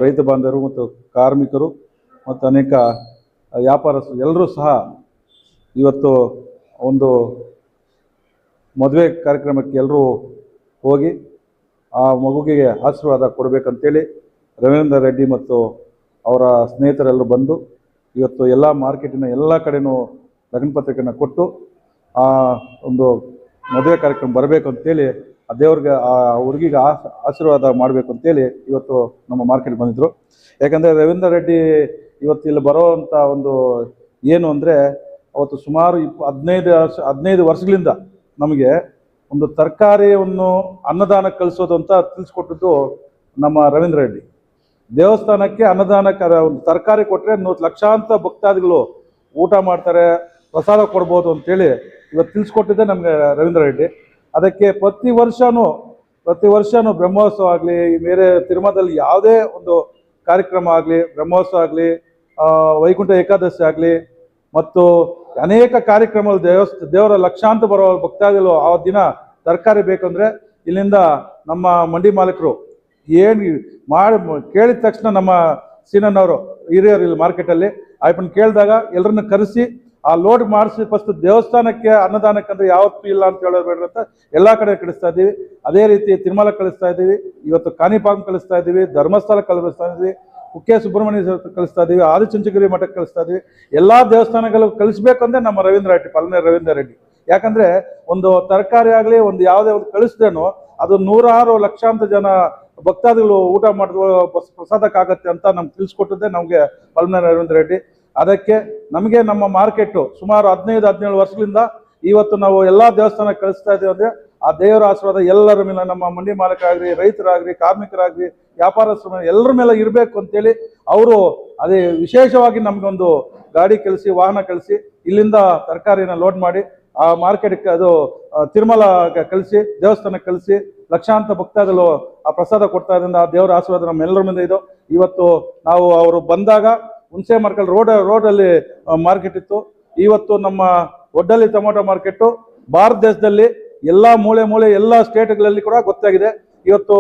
ರೈತ ಬಾಂಧವರು ಮತ್ತು ಕಾರ್ಮಿಕರು ಮತ್ತು ಅನೇಕ ವ್ಯಾಪಾರಸ್ಥರು ಎಲ್ಲರೂ ಸಹ ಇವತ್ತು ಒಂದು ಮದುವೆ ಕಾರ್ಯಕ್ರಮಕ್ಕೆ ಎಲ್ಲರೂ ಹೋಗಿ ಆ ಮಗುವಿಗೆ ಆಶೀರ್ವಾದ ಕೊಡಬೇಕಂತೇಳಿ ರವೀಂದ್ರ ರೆಡ್ಡಿ ಮತ್ತು ಅವರ ಸ್ನೇಹಿತರೆಲ್ಲರೂ ಬಂದು ಇವತ್ತು ಎಲ್ಲ ಮಾರ್ಕೆಟಿನ ಎಲ್ಲ ಕಡೆಯೂ ಲಗ್ನ ಪತ್ರಿಕೆಯನ್ನು ಕೊಟ್ಟು ಆ ಒಂದು ಮದುವೆ ಕಾರ್ಯಕ್ರಮ ಬರಬೇಕು ಅಂತೇಳಿ ಆ ದೇವ್ರಿಗೆ ಆ ಹುಡುಗಿಗೆ ಆಶೀರ್ವಾದ ಮಾಡಬೇಕು ಅಂತೇಳಿ ಇವತ್ತು ನಮ್ಮ ಮಾರ್ಕೆಟ್ ಬಂದಿದ್ದರು. ಯಾಕಂದರೆ ರವೀಂದ್ರ ರೆಡ್ಡಿ ಇವತ್ತು ಇಲ್ಲಿ ಬರೋವಂಥ ಒಂದು ಏನು ಅಂದರೆ ಅವತ್ತು ಸುಮಾರು 15 ವರ್ಷಗಳಿಂದ ನಮಗೆ ಒಂದು ತರಕಾರಿಯನ್ನು ಅನ್ನದಾನಕ್ಕೆ ಕಳಿಸೋದು ಅಂತ ತಿಳಿಸ್ಕೊಟ್ಟಿದ್ದು ನಮ್ಮ ರವೀಂದ್ರ ರೆಡ್ಡಿ. ದೇವಸ್ಥಾನಕ್ಕೆ ಅನ್ನದಾನಕ್ಕೆ ಒಂದು ತರಕಾರಿ ಕೊಟ್ಟರೆ ಲಕ್ಷಾಂತರ ಭಕ್ತಾದಿಗಳು ಊಟ ಮಾಡ್ತಾರೆ, ಪ್ರಸಾದ ಕೊಡ್ಬೋದು ಅಂತೇಳಿ ಇವತ್ತು ತಿಳಿಸ್ಕೊಟ್ಟಿದ್ದೆ ನಮಗೆ ರವೀಂದ್ರ ರೆಡ್ಡಿ. ಅದಕ್ಕೆ ಪ್ರತಿ ವರ್ಷವೂ ಬ್ರಹ್ಮೋತ್ಸವ ಆಗಲಿ, ಬೇರೆ ತಿರುಮಲದಲ್ಲಿ ಯಾವುದೇ ಒಂದು ಕಾರ್ಯಕ್ರಮ ಆಗಲಿ, ಬ್ರಹ್ಮೋತ್ಸವ ಆಗಲಿ, ವೈಕುಂಠ ಏಕಾದಶಿ ಆಗಲಿ ಮತ್ತು ಅನೇಕ ಕಾರ್ಯಕ್ರಮಗಳು ದೇವರ ಲಕ್ಷಾಂತರ ಬರೋ ಭಕ್ತಾದಿಗಳು ಆ ದಿನ ತರಕಾರಿ ಬೇಕಂದರೆ ಇಲ್ಲಿಂದ ನಮ್ಮ ಮಂಡಿ ಮಾಲೀಕರು ಏನು ಕೇಳಿದ ತಕ್ಷಣ ನಮ್ಮ ಸೀನಣ್ಣವರು ಹಿರಿಯರು ಇಲ್ಲಿ ಮಾರ್ಕೆಟಲ್ಲಿ ಆಯ್ಪನ್ನು ಕೇಳಿದಾಗ ಎಲ್ಲರನ್ನ ಕರೆಸಿ ಆ ಲೋಡ್ ಮಾಡಿಸಿ ಫಸ್ಟ್ ದೇವಸ್ಥಾನಕ್ಕೆ ಅನ್ನದಾನಕ್ಕೆ ಅಂದರೆ ಯಾವತ್ತೂ ಇಲ್ಲ ಅಂತ ಹೇಳೋದು ಅಂತ ಎಲ್ಲ ಕಡೆ ಕಳಿಸ್ತಾ ಇದ್ದೀವಿ. ಅದೇ ರೀತಿ ತಿರುಮಲ ಕಳಿಸ್ತಾ ಇದ್ದೀವಿ, ಇವತ್ತು ಕಾಣಿಪಾಕ ಕಳಿಸ್ತಾ ಇದ್ದೀವಿ, ಧರ್ಮಸ್ಥಳ ಕಳಿಸ್ತಾ ಇದ್ದೀವಿ, ಕುಕ್ಕೆ ಸುಬ್ರಹ್ಮಣ್ಯ ಕಳಿಸ್ತಾ ಇದ್ದೀವಿ, ಆದಿಚುಂಚನಗಿರಿ ಮಠಕ್ಕೆ ಕಳಿಸ್ತಾ ಇದ್ದೀವಿ. ಎಲ್ಲ ದೇವಸ್ಥಾನಗಳು ಕಳಿಸ್ಬೇಕಂದ್ರೆ ನಮ್ಮ ರವೀಂದ್ರ ರೆಡ್ಡಿ, ಪಲ್ಮನೇರ್ ರವೀಂದ್ರ ರೆಡ್ಡಿ. ಯಾಕಂದರೆ ಒಂದು ತರಕಾರಿ ಆಗಲಿ ಒಂದು ಯಾವುದೇ ಒಂದು ಕಳಿಸ್ದೇನೋ ಅದು ನೂರಾರು ಲಕ್ಷಾಂತರ ಜನ ಭಕ್ತಾದಿಗಳು ಊಟ ಮಾಡಿದ್ರು ಪ್ರಸಾದಕ್ಕಾಗತ್ತೆ ಅಂತ ನಮ್ಗೆ ತಿಳಿಸ್ಕೊಟ್ಟಿದ್ದೆ ನಮಗೆ ಪಲ್ಮನೇರ್ ರವೀಂದ್ರ ರೆಡ್ಡಿ. ಅದಕ್ಕೆ ನಮಗೆ ನಮ್ಮ ಮಾರ್ಕೆಟು ಸುಮಾರು 15-17 ವರ್ಷಗಳಿಂದ ಇವತ್ತು ನಾವು ಎಲ್ಲ ದೇವಸ್ಥಾನಕ್ಕೆ ಕಳಿಸ್ತಾ ಇದ್ದೀವಿ. ಅಂದರೆ ಆ ದೇವರ ಆಶೀರ್ವಾದ ಎಲ್ಲರ ಮೇಲೆ, ನಮ್ಮ ಮಂಡಿ ಮಾಲೀಕರಾಗಲಿ, ರೈತರಾಗಲಿ, ಕಾರ್ಮಿಕರಾಗಲಿ, ವ್ಯಾಪಾರಸ್ಥರ ಮೇಲೆ ಎಲ್ಲರ ಮೇಲೆ ಇರಬೇಕು ಅಂತೇಳಿ ಅವರು ಅದೇ ವಿಶೇಷವಾಗಿ ನಮಗೊಂದು ಗಾಡಿ ಕಳಿಸಿ, ವಾಹನ ಕಳಿಸಿ ಇಲ್ಲಿಂದ ತರಕಾರಿನ ಲೋಡ್ ಮಾಡಿ ಆ ಮಾರ್ಕೆಟ್ಗೆ ಅದು ತಿರುಮಲ ಕಳಿಸಿ, ದೇವಸ್ಥಾನಕ್ಕೆ ಕಳಿಸಿ ಲಕ್ಷಾಂತರ ಭಕ್ತಾದಿಗಳು ಆ ಪ್ರಸಾದ ಕೊಡ್ತಾ ಇದ್ರಿಂದ ಆ ದೇವರ ಆಶೀರ್ವಾದ ನಮ್ಮ ಎಲ್ಲರ ಮೇಲೆ ಇದು. ಇವತ್ತು ನಾವು ಅವರು ಬಂದಾಗ ಹುಣಸೆ ಮಾರ್ಕೆಟ್ ರೋಡಲ್ಲಿ ಮಾರ್ಕೆಟ್ ಇತ್ತು. ಇವತ್ತು ನಮ್ಮ ಒಡ್ಡಲ್ಲಿ ಟೊಮೊಟೊ ಮಾರ್ಕೆಟು ಭಾರತ ದೇಶದಲ್ಲಿ ಎಲ್ಲ ಮೂಲೆ ಎಲ್ಲ ಸ್ಟೇಟ್ಗಳಲ್ಲಿ ಕೂಡ ಗೊತ್ತಾಗಿದೆ. ಇವತ್ತು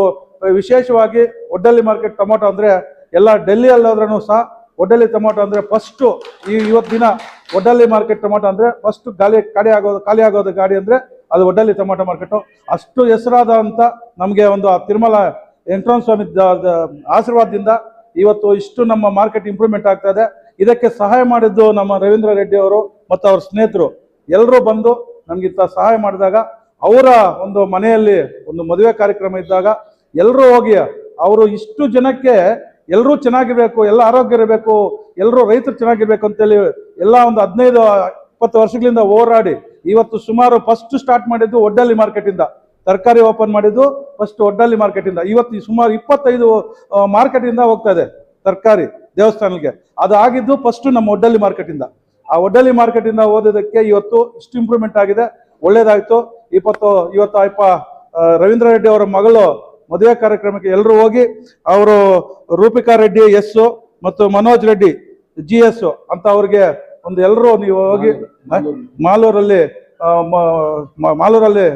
ವಿಶೇಷವಾಗಿ ಒಡ್ಡಲ್ಲಿ ಮಾರ್ಕೆಟ್ ಟೊಮೊಟೊ ಅಂದರೆ ಎಲ್ಲ ಡೆಲ್ಲಿಯಲ್ಲಾದ್ರೂ ಸಹ ಒಡ್ಡಲ್ಲಿ ಟೊಮೊಟೊ ಅಂದರೆ ಫಸ್ಟು ಇವತ್ತು ದಿನ ಒಡ್ಡಲ್ಲಿ ಮಾರ್ಕೆಟ್ ಟೊಮೊಟೊ ಅಂದರೆ ಫಸ್ಟ್ ಖಾಲಿ ಆಗೋದು ಗಾಡಿ ಅಂದರೆ ಅದು ಒಡ್ಡಲ್ಲಿ ಟೊಮೊಟೊ ಮಾರ್ಕೆಟು. ಅಷ್ಟು ಹೆಸರಾದ ಅಂತ ನಮಗೆ ಒಂದು ಆ ತಿರುಮಲ ವೆಂಕಟರಮಣ ಸ್ವಾಮಿ ಆಶೀರ್ವಾದದಿಂದ ಇವತ್ತು ಇಷ್ಟು ನಮ್ಮ ಮಾರ್ಕೆಟ್ ಇಂಪ್ರೂವ್ಮೆಂಟ್ ಆಗ್ತಾ ಇದೆ. ಇದಕ್ಕೆ ಸಹಾಯ ಮಾಡಿದ್ದು ನಮ್ಮ ರವೀಂದ್ರ ರೆಡ್ಡಿ ಅವರು ಮತ್ತು ಅವ್ರ ಸ್ನೇಹಿತರು ಎಲ್ಲರೂ ಬಂದು ನಮಗಿಂತ ಸಹಾಯ ಮಾಡಿದಾಗ, ಅವರ ಒಂದು ಮನೆಯಲ್ಲಿ ಒಂದು ಮದುವೆ ಕಾರ್ಯಕ್ರಮ ಇದ್ದಾಗ ಎಲ್ಲರೂ ಹೋಗಿ ಅವರು ಇಷ್ಟು ಜನಕ್ಕೆ ಎಲ್ಲರೂ ಚೆನ್ನಾಗಿರ್ಬೇಕು, ಎಲ್ಲ ಆರೋಗ್ಯ ಇರಬೇಕು, ಎಲ್ಲರೂ ರೈತರು ಚೆನ್ನಾಗಿರ್ಬೇಕು ಅಂತೇಳಿ ಎಲ್ಲ ಒಂದು 15-20 ವರ್ಷಗಳಿಂದ ಹೋರಾಡಿ ಇವತ್ತು ಸುಮಾರು ಫಸ್ಟ್ ಸ್ಟಾರ್ಟ್ ಮಾಡಿದ್ದು ಒಡ್ಡಲ್ಲಿ ಮಾರ್ಕೆಟಿಂದ, ತರಕಾರಿ ಓಪನ್ ಮಾಡಿದ್ದು ಫಸ್ಟ್ ಒಡ್ಡಲ್ಲಿ ಮಾರ್ಕೆಟಿಂದ. ಇವತ್ತು ಸುಮಾರು 25 ಮಾರ್ಕೆಟಿಂದ ಹೋಗ್ತಾ ಇದೆ ತರಕಾರಿ ದೇವಸ್ಥಾನಕ್ಕೆ. ಅದು ಆಗಿದ್ದು ಫಸ್ಟ್ ನಮ್ಮ ಒಡ್ಡಲ್ಲಿ ಮಾರ್ಕೆಟಿಂದ. ಆ ಒಡ್ಡಲ್ಲಿ ಮಾರ್ಕೆಟಿಂದ ಓದೋದಕ್ಕೆ ಇವತ್ತು ಇಷ್ಟು ಇಂಪ್ರೂವ್ಮೆಂಟ್ ಆಗಿದೆ, ಒಳ್ಳೇದಾಯ್ತು. ಇವತ್ತು ಅಪ್ಪ ರವೀಂದ್ರ ರೆಡ್ಡಿ ಅವರ ಮಗಳು ಮದುವೆ ಕಾರ್ಯಕ್ರಮಕ್ಕೆ ಎಲ್ಲರೂ ಹೋಗಿ ಅವರು ರೂಪಿಕಾ ರೆಡ್ಡಿ ಎಸ್ ಮತ್ತು ಮನೋಜ್ ರೆಡ್ಡಿ GS ಅಂತ ಅವ್ರಿಗೆ ಒಂದು ಎಲ್ಲರೂ ನೀವು ಹೋಗಿ ಮಾಲೂರಲ್ಲಿ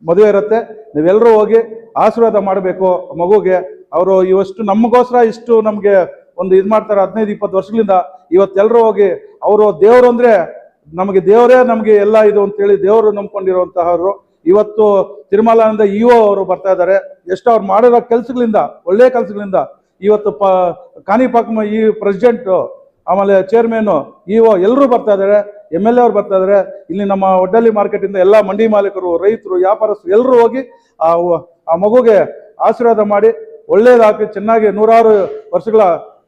ಮದುವೆ ಇರುತ್ತೆ, ನೀವೆಲ್ಲರೂ ಹೋಗಿ ಆಶೀರ್ವಾದ ಮಾಡಬೇಕು ಮಗುಗೆ. ಅವರು ಇವಷ್ಟು ನಮಗೋಸ್ಕರ ಇಷ್ಟು ನಮಗೆ ಒಂದು ಇದು ಮಾಡ್ತಾರೆ 15-20 ವರ್ಷಗಳಿಂದ. ಇವತ್ತೆಲ್ಲರೂ ಹೋಗಿ ಅವರು ದೇವರು ಅಂದರೆ ನಮಗೆ ದೇವರೇ ನಮಗೆ ಎಲ್ಲ ಇದು ಅಂತೇಳಿ ದೇವರು ನಂಬ್ಕೊಂಡಿರುವಂತಹವರು. ಇವತ್ತು ತಿರುಮಲದಿಂದ EO ಅವರು ಬರ್ತಾ ಇದ್ದಾರೆ. ಎಷ್ಟು ಅವ್ರು ಮಾಡಿರೋ ಕೆಲಸಗಳಿಂದ, ಒಳ್ಳೆಯ ಕೆಲಸಗಳಿಂದ ಇವತ್ತು ಕಾಣಿಪಾಕ ಈ ಪ್ರೆಸಿಡೆಂಟು, ಆಮೇಲೆ ಚೇರ್ಮನ್ನು, EO ಎಲ್ಲರೂ ಬರ್ತಾ ಇದ್ದಾರೆ, MLA ಅವ್ರು ಬರ್ತಾ ಇದ್ದಾರೆ. ಇಲ್ಲಿ ನಮ್ಮ ಒಡ್ಡಲ್ಲಿ ಮಾರ್ಕೆಟಿಂದ ಎಲ್ಲ ಮಂಡಿ ಮಾಲೀಕರು, ರೈತರು, ವ್ಯಾಪಾರಸ್ಥರು ಎಲ್ಲರೂ ಹೋಗಿ ಆ ಮಗುಗೆ ಆಶೀರ್ವಾದ ಮಾಡಿ ಒಳ್ಳೇದಾಗಿ ಚೆನ್ನಾಗಿ 100 ವರ್ಷಗಳ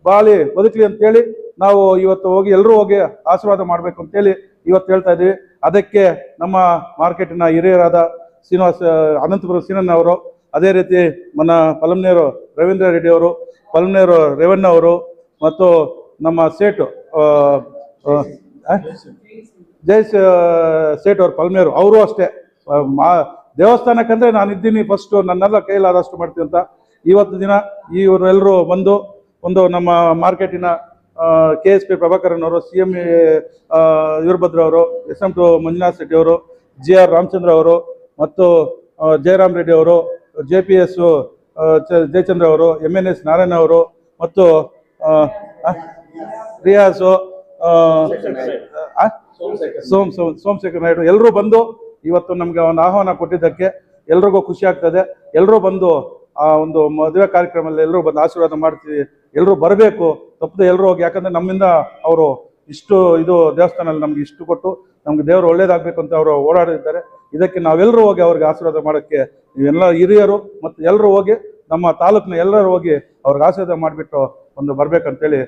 ಬಾಳಿ ಬದುಕಲಿ ಅಂತೇಳಿ ನಾವು ಇವತ್ತು ಹೋಗಿ ಎಲ್ಲರೂ ಹೋಗಿ ಆಶೀರ್ವಾದ ಮಾಡಬೇಕು ಅಂತೇಳಿ ಇವತ್ತು ಹೇಳ್ತಾ ಇದ್ದೀವಿ. ಅದಕ್ಕೆ ನಮ್ಮ ಮಾರ್ಕೆಟಿನ ಹಿರಿಯರಾದ ಅನಂತಪುರ ಸೀನಣ್ಣ ಅವರು, ಅದೇ ರೀತಿ ಪಲ್ಮನೇರು ರವೀಂದ್ರ ರೆಡ್ಡಿ ಅವರು, ಪಲ್ಮನೇರು ರೇವಣ್ಣ ಅವರು ಮತ್ತು ನಮ್ಮ ಸೇಟು ಜೈ ಸೇಟ್ ಅವರು ಪಲ್ಮೇರು ಅವರು ಅಷ್ಟೇ. ದೇವಸ್ಥಾನಕ್ಕಂದ್ರೆ ನಾನು ಇದ್ದೀನಿ ಫಸ್ಟು, ನನ್ನೆಲ್ಲ ಕೈಲಾದಷ್ಟು ಮಾಡ್ತೀನಿ ಅಂತ. ಇವತ್ತು ದಿನ ಇವರೆಲ್ಲರೂ ಬಂದು ಒಂದು ನಮ್ಮ ಮಾರ್ಕೆಟಿನ KSP ಪ್ರಭಾಕರನ್ ಅವರು, CM ವೀರಭದ್ರ ಅವರು, SM2 ಮಂಜುನಾಥ್ ಶೆಟ್ಟಿ ಅವರು, GR ರಾಮಚಂದ್ರ ಅವರು ಮತ್ತು ಜಯರಾಮ್ ರೆಡ್ಡಿ ಅವರು, JPS ಜಯಚಂದ್ರ ಅವರು, MNS ನಾರಾಯಣ ಅವರು ಮತ್ತು ರಿಯಾಸು, ಸೋಮಶೇಖರ್ ನಾಯ್ಡು ಎಲ್ಲರೂ ಬಂದು ಇವತ್ತು ನಮಗೆ ಒಂದು ಆಹ್ವಾನ ಕೊಟ್ಟಿದ್ದಕ್ಕೆ ಎಲ್ರಿಗೂ ಖುಷಿ ಆಗ್ತದೆ. ಎಲ್ಲರೂ ಬಂದು ಆ ಒಂದು ಮದುವೆ ಕಾರ್ಯಕ್ರಮದಲ್ಲಿ ಎಲ್ಲರೂ ಬಂದು ಆಶೀರ್ವಾದ ಮಾಡ್ತೀವಿ. ಎಲ್ಲರೂ ಬರಬೇಕು, ತಪ್ಪದೆ ಎಲ್ಲರೂ ಹೋಗಿ. ಯಾಕಂದ್ರೆ ನಮ್ಮಿಂದ ಅವರು ಇಷ್ಟು ಇದು ದೇವಸ್ಥಾನದಲ್ಲಿ ನಮ್ಗೆ ಇಷ್ಟು ಕೊಟ್ಟು ನಮ್ಗೆ ದೇವರು ಒಳ್ಳೇದಾಗಬೇಕು ಅಂತ ಅವರು ಓಡಾಡಿದ್ದಾರೆ. ಇದಕ್ಕೆ ನಾವೆಲ್ಲರೂ ಹೋಗಿ ಅವ್ರಿಗೆ ಆಶೀರ್ವಾದ ಮಾಡೋಕ್ಕೆ ನೀವೆಲ್ಲ ಹಿರಿಯರು ಮತ್ತು ಎಲ್ಲರೂ ಹೋಗಿ ನಮ್ಮ ತಾಲೂಕಿನ ಎಲ್ಲರೂ ಹೋಗಿ ಅವ್ರಿಗೆ ಆಶೀರ್ವಾದ ಮಾಡಿಬಿಟ್ಟು ಒಂದು ಬರ್ಬೇಕಂತೇಳಿ